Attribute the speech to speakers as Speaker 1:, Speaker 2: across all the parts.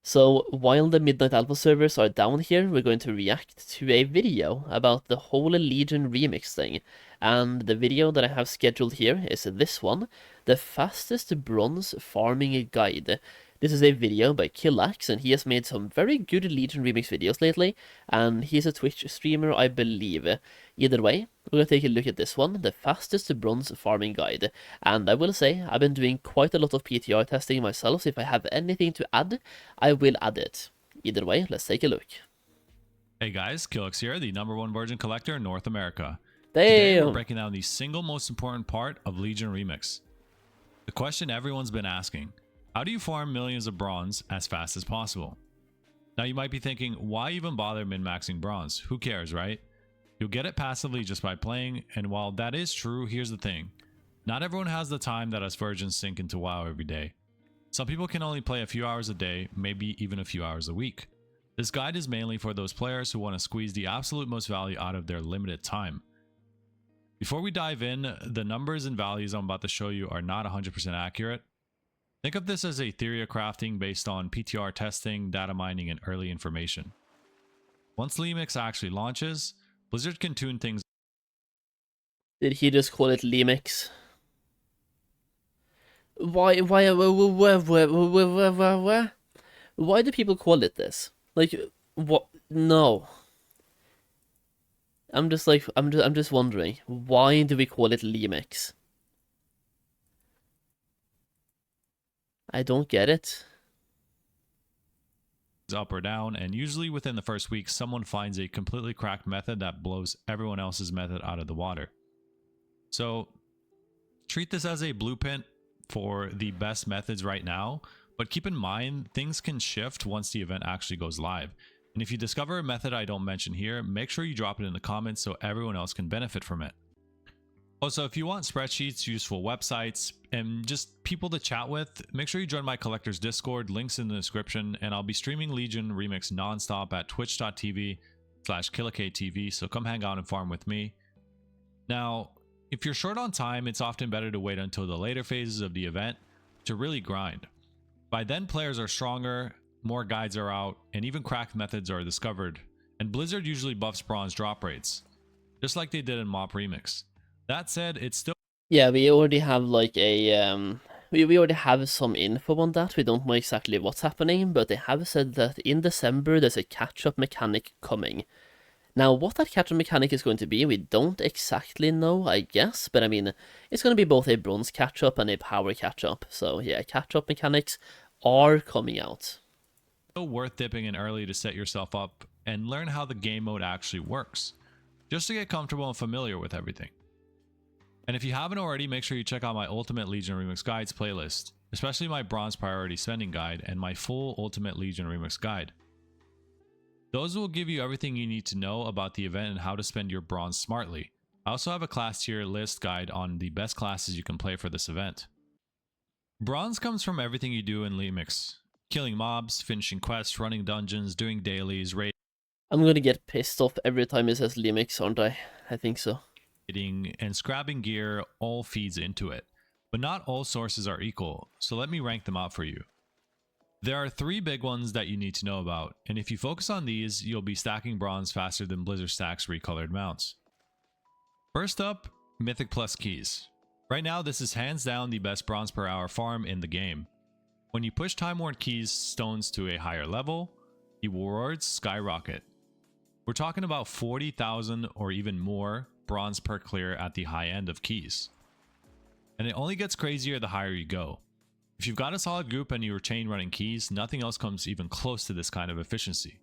Speaker 1: So while the Midnight Alpha servers are down here, we're going to react to a video about the Holy Legion remix thing. And the video that I have scheduled here is this one, the fastest bronze farming guide. This is a video by Killax, and he has made some very good Legion remix videos lately, and he's a Twitch streamer, I believe. Either way, we're going to take a look at this one, the fastest bronze farming guide. And I will say, I've been doing quite a lot of PTR testing myself, so if I have anything to add, I will add it. Either way, let's take a look.
Speaker 2: Hey guys, Killix here, the #1 virgin collector in North America. Today we're
Speaker 1: Damn!
Speaker 2: breaking down the single most important part of Legion Remix. The question everyone's been asking, how do you farm millions of bronze as fast as possible? Now you might be thinking, why even bother min-maxing bronze? Who cares, right? You'll get it passively just by playing, and while that is true, here's the thing. Not everyone has the time that us virgins sink into WoW every day. Some people can only play a few hours a day, maybe even a few hours a week. This guide is mainly for those players who want to squeeze the absolute most value out of their limited time. Before we dive in, the numbers and values I'm about to show you are not 100% accurate. Think of this as a theory of crafting based on PTR testing, data mining, and early information. Once Lemix actually launches, Blizzard can tune things.
Speaker 1: Did he just call it Lemix? Why do people call it this? Like, what? No. I'm just wondering, why do we call it Lemix? I don't get it.
Speaker 2: Up or down, and usually within the first week someone finds a completely cracked method that blows everyone else's method out of the water. So treat this as a blueprint for the best methods right now, but keep in mind things can shift once the event actually goes live. And if you discover a method I don't mention here, make sure you drop it in the comments so everyone else can benefit from it. Also, if you want spreadsheets, useful websites, and just people to chat with, make sure you join my collector's Discord, links in the description, and I'll be streaming Legion Remix nonstop at twitch.tv/KillaKTV, so come hang out and farm with me. Now, if you're short on time, it's often better to wait until the later phases of the event to really grind. By then, players are stronger, more guides are out, and even cracked methods are discovered, and Blizzard usually buffs bronze drop rates, just like they did in MoP Remix. That said, it's still...
Speaker 1: Yeah, we already have like a we already have some info on that. We don't know exactly what's happening, but they have said that in December there's a catch-up mechanic coming. Now, what that catch-up mechanic is going to be, we don't exactly know, I guess, but I mean, it's going to be both a bronze catch-up and a power catch-up. So yeah, catch-up mechanics are coming out.
Speaker 2: Still worth dipping in early to set yourself up and learn how the game mode actually works, just to get comfortable and familiar with everything. And if you haven't already, make sure you check out my Ultimate Legion Remix Guides playlist, especially my Bronze Priority Spending Guide and my full Ultimate Legion Remix Guide. Those will give you everything you need to know about the event and how to spend your bronze smartly. I also have a class tier list guide on the best classes you can play for this event. Bronze comes from everything you do in Lemix. Killing mobs, finishing quests, running dungeons, doing dailies, raiding.
Speaker 1: I'm gonna get pissed off every time it says Lemix, aren't I? I think so.
Speaker 2: And scrapping gear all feeds into it, but not all sources are equal, so let me rank them out for you. There are 3 big ones that you need to know about, and if you focus on these, you'll be stacking bronze faster than Blizzard stacks recolored mounts. First up, Mythic plus keys. Right now, this is hands down the best bronze per hour farm in the game. When you push time-worn keys stones to a higher level, the rewards skyrocket. We're talking about 40,000 or even more bronze per clear at the high end of keys. And it only gets crazier the higher you go. If you've got a solid group and you're chain running keys, nothing else comes even close to this kind of efficiency.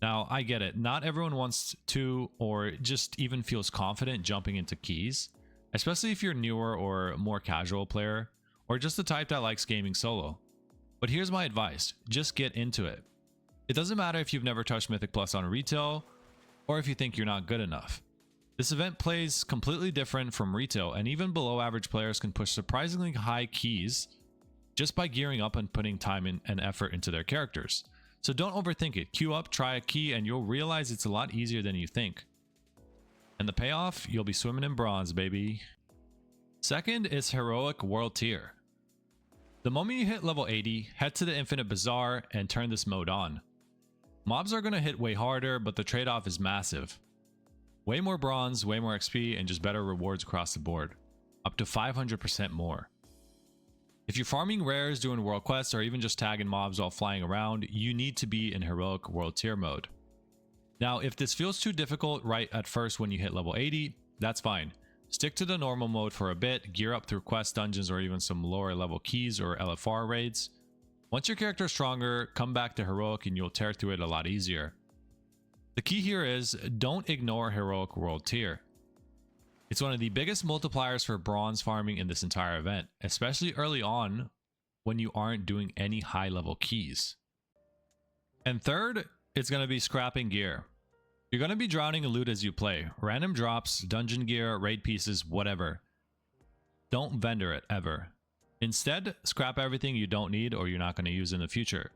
Speaker 2: Now, I get it, not everyone wants to or just even feels confident jumping into keys, especially if you're newer or more casual player, or just the type that likes gaming solo. But here's my advice, just get into it. It doesn't matter if you've never touched Mythic Plus on retail, or if you think you're not good enough. This event plays completely different from retail, and even below average players can push surprisingly high keys just by gearing up and putting time and effort into their characters. So don't overthink it. Queue up, try a key, and you'll realize it's a lot easier than you think. And the payoff, you'll be swimming in bronze, baby. Second is Heroic World Tier. The moment you hit level 80, head to the Infinite Bazaar and turn this mode on. Mobs are going to hit way harder, but the trade-off is massive. Way more bronze, way more XP, and just better rewards across the board. Up to 500% more. If you're farming rares, doing world quests, or even just tagging mobs while flying around, you need to be in Heroic World Tier mode. Now, if this feels too difficult right at first when you hit level 80, that's fine. Stick to the normal mode for a bit, gear up through quest dungeons or even some lower level keys or LFR raids. Once your character is stronger, come back to Heroic and you'll tear through it a lot easier. The key here is, don't ignore Heroic World Tier. It's one of the biggest multipliers for bronze farming in this entire event, especially early on when you aren't doing any high level keys. And third, it's going to be scrapping gear. You're going to be drowning in loot as you play. Random drops, dungeon gear, raid pieces, whatever. Don't vendor it ever. Instead, scrap everything you don't need or you're not going to use in the future.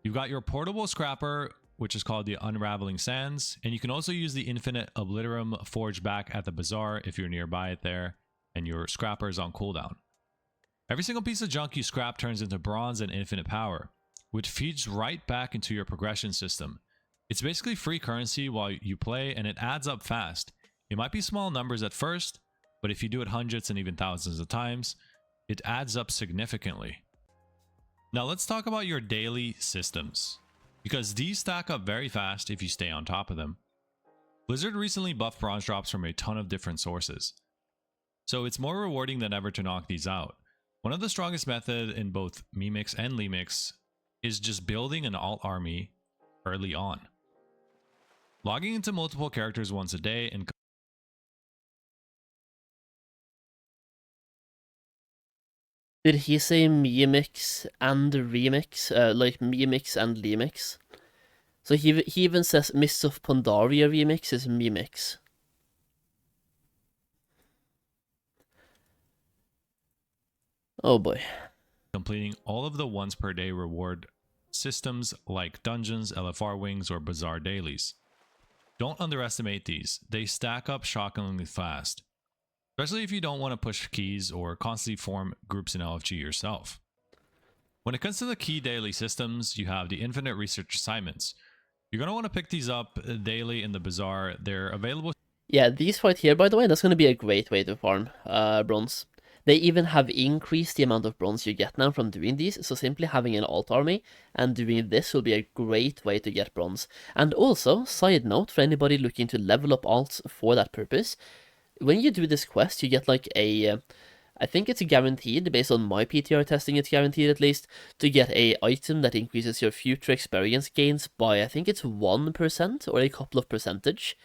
Speaker 2: You've got your portable scrapper, which is called the Unraveling Sands, and you can also use the Infinite Obliterum forge back at the bazaar if you're nearby it there, and your scrapper is on cooldown. Every single piece of junk you scrap turns into bronze and infinite power, which feeds right back into your progression system. It's basically free currency while you play, and it adds up fast. It might be small numbers at first, but if you do it hundreds and even thousands of times, it adds up significantly. Now let's talk about your daily systems, because these stack up very fast if you stay on top of them. Blizzard recently buffed bronze drops from a ton of different sources, so it's more rewarding than ever to knock these out. One of the strongest methods in both Mythic and Lemix is just building an alt army early on. Logging into multiple characters once a day and
Speaker 1: Did he say Mythic and Remix? Like Mythic and Lemix? So he even says Mists of Pandaria Remix is Mythic. Oh boy.
Speaker 2: completing all of the once per day reward systems like dungeons, LFR wings, or bazaar dailies. Don't underestimate these. They stack up shockingly fast, especially if you don't want to push keys or constantly form groups in LFG yourself. When it comes to the key daily systems, you have the infinite research assignments. You're going to want to pick these up daily in the bazaar. They're available.
Speaker 1: Yeah, these right here, by the way, that's going to be a great way to farm bronze. They even have increased the amount of bronze you get now from doing these, so simply having an alt army and doing this will be a great way to get bronze. And also, side note, for anybody looking to level up alts for that purpose, when you do this quest, you get like a, I think it's guaranteed, based on my PTR testing, it's guaranteed at least, to get a item that increases your future experience gains by, I think it's 1% or a couple of percentage.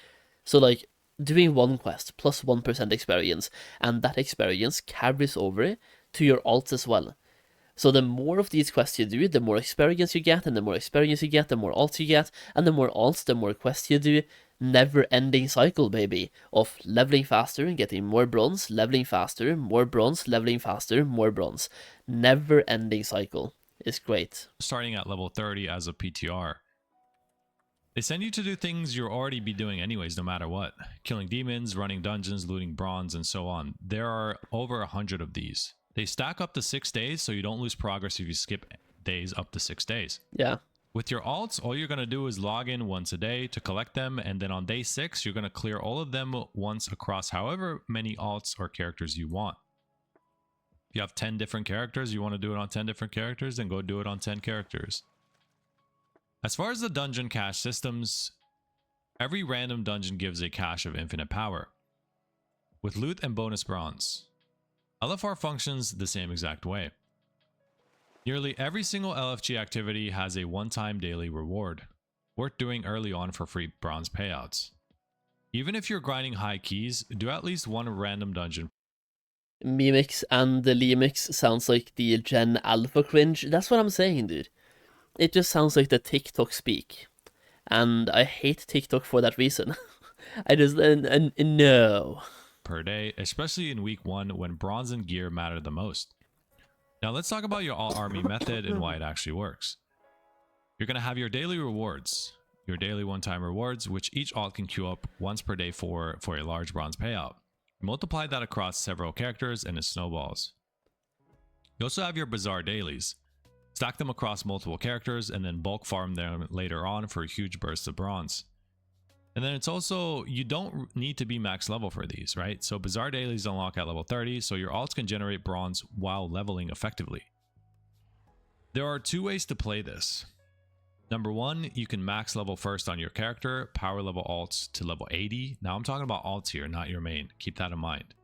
Speaker 1: So like, doing one quest plus 1% experience, and that experience carries over to your alts as well. So the more of these quests you do, the more experience you get, and the more experience you get, the more alts you get, and the more alts, the more quests you do. Never-ending cycle, baby, of leveling faster and getting more bronze, leveling faster, more bronze, leveling faster, more bronze. Never-ending cycle. It's great.
Speaker 2: Starting at level 30 as a PTR. They send you to do things you'll already be doing anyways, no matter what. Killing demons, running dungeons, looting bronze, and so on. There are over 100 of these. They stack up to 6 days, so you don't lose progress if you skip days up to 6 days.
Speaker 1: Yeah.
Speaker 2: With your alts, all you're going to do is log in once a day to collect them, and then on day 6, you're going to clear all of them once across however many alts or characters you want. If you have 10 different characters, you want to do it on 10 different characters, then go do it on 10 characters. As far as the dungeon cache systems, every random dungeon gives a cache of infinite power, with loot and bonus bronze. LFR functions the same exact way. Nearly every single LFG activity has a one-time daily reward, worth doing early on for free bronze payouts. Even if you're grinding high keys, do at least one random dungeon.
Speaker 1: Mythic and the Lemix sounds like the Gen Alpha cringe. That's what I'm saying, dude. It just sounds like the TikTok speak. And I hate TikTok for that reason. I just, no.
Speaker 2: Per day, especially in week 1 when bronze and gear matter the most. Now let's talk about your alt army method and why it actually works. You're going to have your daily rewards, your daily one-time rewards, which each alt can queue up once per day for a large bronze payout. Multiply that across several characters and it snowballs. You also have your bizarre dailies. Stack them across multiple characters and then bulk farm them later on for huge bursts of bronze. And then it's also, you don't need to be max level for these, right? So bizarre dailies unlock at level 30, so your alts can generate bronze while leveling effectively. There are two ways to play this. Number one, you can max level first on your character, power level alts to level 80. Now I'm talking about alts here, not your main. Keep that in mind.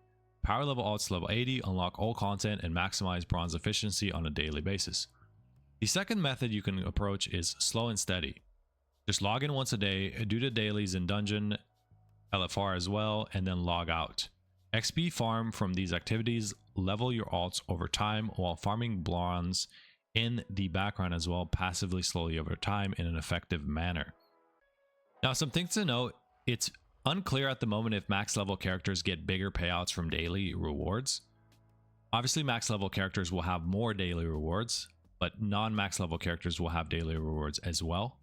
Speaker 2: Power level alts to level 80, unlock all content, and maximize bronze efficiency on a daily basis. The second method you can approach is slow and steady. Just log in once a day, do the dailies in dungeon, LFR as well, and then log out. XP farm from these activities, level your alts over time while farming bronze in the background as well, passively slowly over time in an effective manner. Now, some things to note, it's unclear at the moment if max level characters get bigger payouts from daily rewards. Obviously, max level characters will have more daily rewards, but non-max level characters will have daily rewards as well.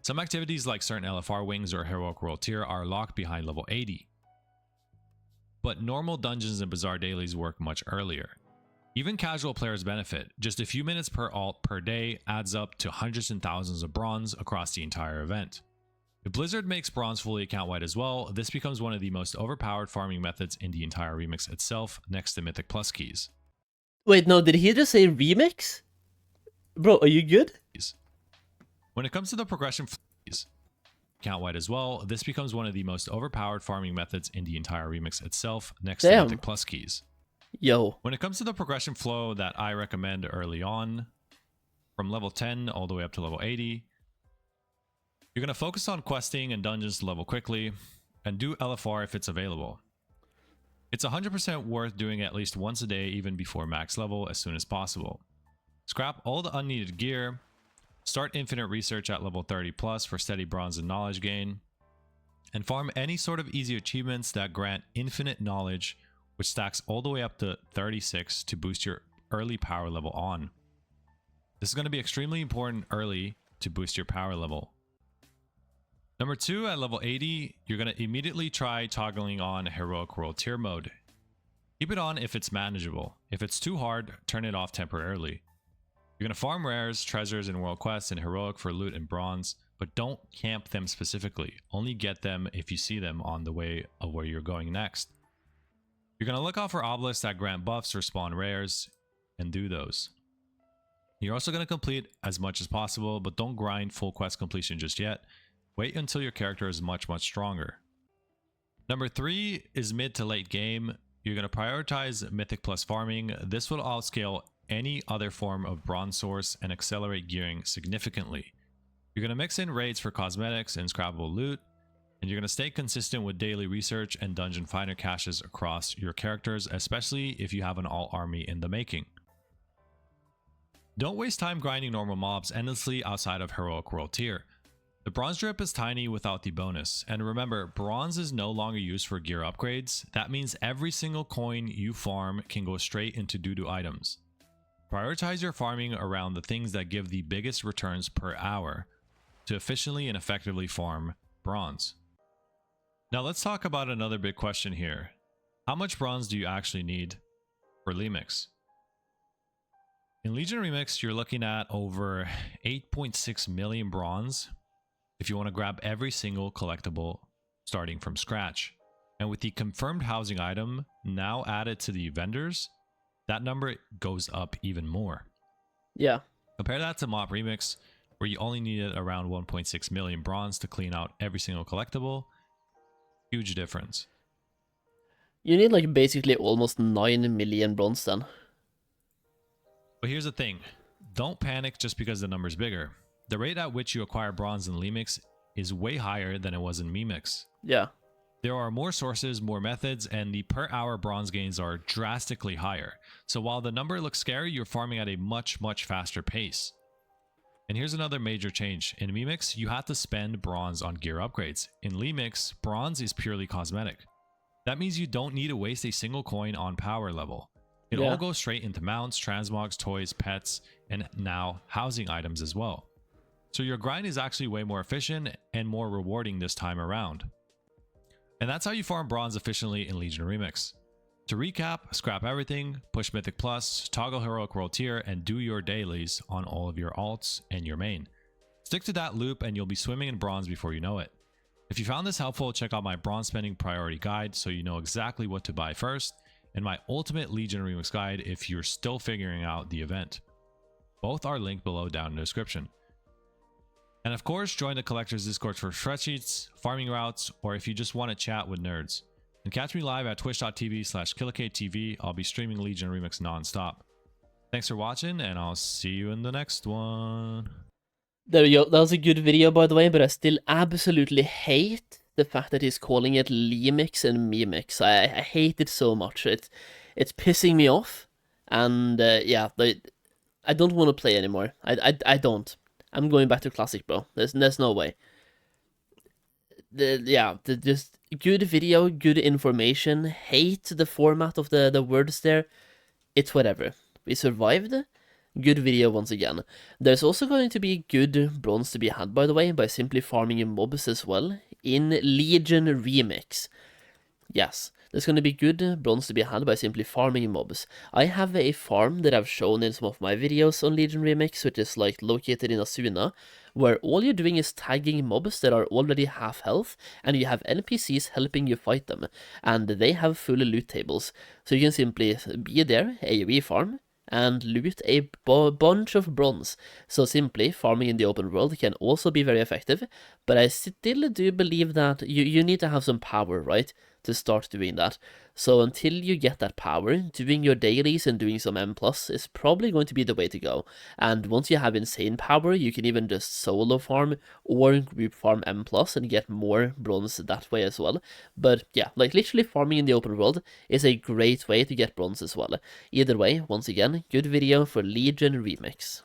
Speaker 2: Some activities like certain LFR wings or heroic world tier are locked behind level 80. But normal dungeons and bizarre dailies work much earlier. Even casual players benefit. Just a few minutes per alt per day adds up to hundreds and thousands of bronze across the entire event. If Blizzard makes bronze fully account-wide as well, this becomes one of the most overpowered farming methods in the entire remix itself, next to Mythic Plus keys.
Speaker 1: Wait, no, did he just say remix? Bro, are you good?
Speaker 2: When it comes to the progression keys, account-wide as well, this becomes one of the most overpowered farming methods in the entire remix itself, next to Mythic Plus keys.
Speaker 1: Yo.
Speaker 2: When it comes to the progression flow that I recommend early on, from level 10 all the way up to level 80, you're going to focus on questing and dungeons to level quickly, and do LFR if it's available. It's 100% worth doing at least once a day, even before max level, as soon as possible. Scrap all the unneeded gear, start infinite research at level 30 plus for steady bronze and knowledge gain, and farm any sort of easy achievements that grant infinite knowledge, which stacks all the way up to 36 to boost your early power level on. This is going to be extremely important early to boost your power level. Number 2, at level 80, you're going to immediately try toggling on heroic world tier mode. Keep it on if it's manageable. If it's too hard, turn it off temporarily. You're going to farm rares, treasures, and world quests in heroic for loot and bronze, but don't camp them specifically. Only get them if you see them on the way of where you're going next. You're going to look out for obelisks that grant buffs or spawn rares, and do those. You're also going to complete as much as possible, but don't grind full quest completion just yet. Wait until your character is much stronger. Number 3 is mid to late game. You're going to prioritize Mythic Plus farming. This will outscale any other form of bronze source and accelerate gearing significantly. You're going to mix in raids for cosmetics and scrappable loot, and you're going to stay consistent with daily research and dungeon finder caches across your characters, especially if you have an all army in the making. Don't waste time grinding normal mobs endlessly outside of heroic world tier. The bronze drip is tiny without the bonus, and remember, bronze is no longer used for gear upgrades. That means every single coin you farm can go straight into doo-doo items. Prioritize your farming around the things that give the biggest returns per hour to efficiently and effectively farm bronze. Now let's talk about another big question here. How much bronze do you actually need for Remix? In Legion Remix, you're looking at over 8.6 million bronze if you want to grab every single collectible starting from scratch. And with the confirmed housing item now added to the vendors, that number goes up even more.
Speaker 1: Yeah.
Speaker 2: Compare that to Mop Remix, where you only needed around 1.6 million bronze to clean out every single collectible. Huge difference.
Speaker 1: You need like basically almost 9 million bronze then.
Speaker 2: But here's the thing. Don't panic just because the number's bigger. The rate at which you acquire bronze in Lemix is way higher than it was in Memix.
Speaker 1: Yeah.
Speaker 2: There are more sources, more methods, and the per hour bronze gains are drastically higher. So while the number looks scary, you're farming at a much faster pace. And here's another major change. In Memix, you have to spend bronze on gear upgrades. In Lemix, bronze is purely cosmetic. That means you don't need to waste a single coin on power level. It all goes straight into mounts, transmogs, toys, pets, and now housing items as well. So your grind is actually way more efficient and more rewarding this time around. And that's how you farm bronze efficiently in Legion Remix. To recap, scrap everything, push Mythic Plus, toggle Heroic World Tier, and do your dailies on all of your alts and your main. Stick to that loop and you'll be swimming in bronze before you know it. If you found this helpful, check out my bronze spending priority guide so you know exactly what to buy first, and my ultimate Legion Remix guide if you're still figuring out the event. Both are linked below down in the description. And of course, join the Collectors Discord for spreadsheets, farming routes, or if you just want to chat with nerds. And catch me live at twitch.tv/KillicateTV. I'll be streaming Legion Remix non-stop. Thanks for watching, and I'll see you in the next one.
Speaker 1: There you go. That was a good video, by the way, but I still absolutely hate the fact that he's calling it Lemix and Memix. I hate it so much. It's pissing me off, and yeah, I don't want to play anymore. I don't. I'm going back to Classic, bro. There's no way. Just good video, good information. Hate the format of the words there. It's whatever. We survived. Good video once again. There's also going to be good bronze to be had, by the way, by simply farming in mobs as well in Legion Remix. Yes, there's going to be good bronze to be had by simply farming mobs. I have a farm that I've shown in some of my videos on Legion Remix, which is like located in Asuna, where all you're doing is tagging mobs that are already half health, and you have NPCs helping you fight them, and they have full loot tables. So you can simply be there, AoE farm, and loot a bunch of bronze. So simply farming in the open world can also be very effective, but I still do believe that you need to have some power, right, to start doing that. So until you get that power, doing your dailies and doing some M+ is probably going to be the way to go. And once you have insane power, you can even just solo farm or group farm M+ and get more bronze that way as well. But yeah, like literally farming in the open world is a great way to get bronze as well. Either way, once again, good video for Legion Remix.